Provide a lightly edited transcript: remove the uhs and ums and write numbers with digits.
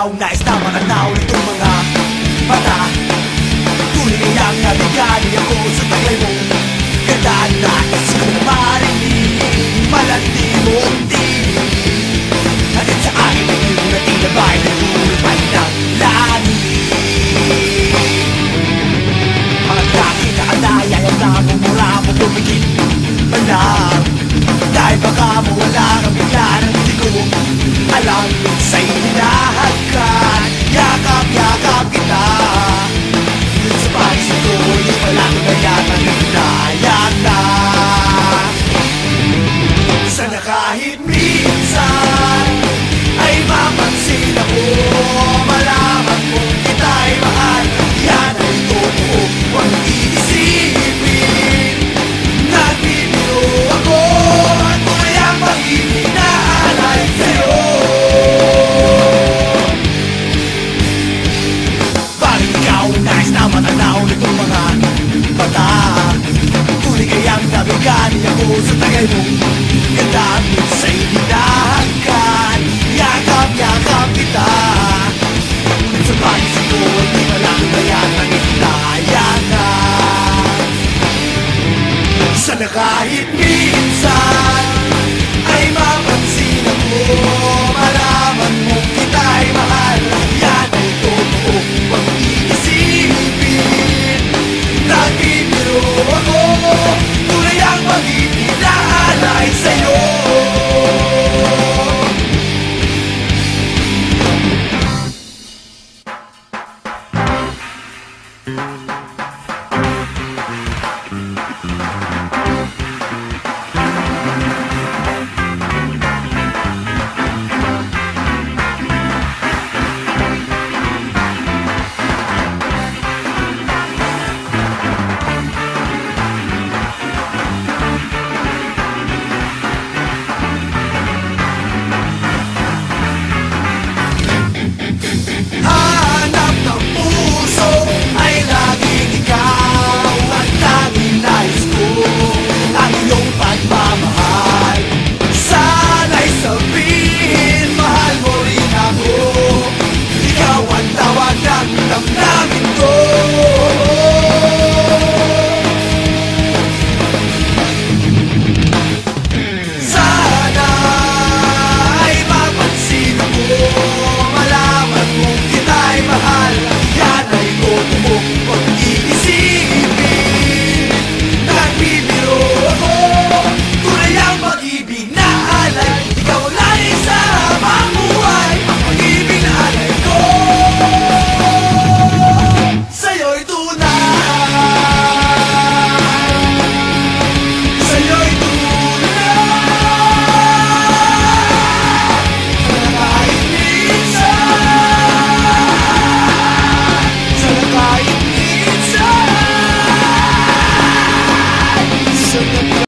ikaw nais na mananaw itong mga mata. Tunay kayang nabigani ako sa taglay mo. Ganda na isip kong marinig, malandi mo hindi. Hanggang sa aking tingin na tinabay na lulupan ng langit. Mga daking kaanayayang namumura mo tumigil malam. Dahil baka mawala kang bigla ng hindi ko alam sa'y hinahagkan. Yakap-yakap kita. Sa pagising ko, hindi pala ko na yata nagdayag na. Sana kahit minsan ay mapansin ako, malaman kung kita'y mahal. Yan ay totoo, huwag iisipin. Nagbibiro ako at tunay ang pag-ibig na alay sa'yo. Bakit ikaw nais na matanaw nitong mga mata? Tunay kayang nabigani ako sa tagay mo. Ganda at sa'y hinahagkan. Yakap-yakap kita. Ngunit sa pagising ko, hindi pala ko na yata nagdayagan. Sana kahit minsan ay mapansin ako,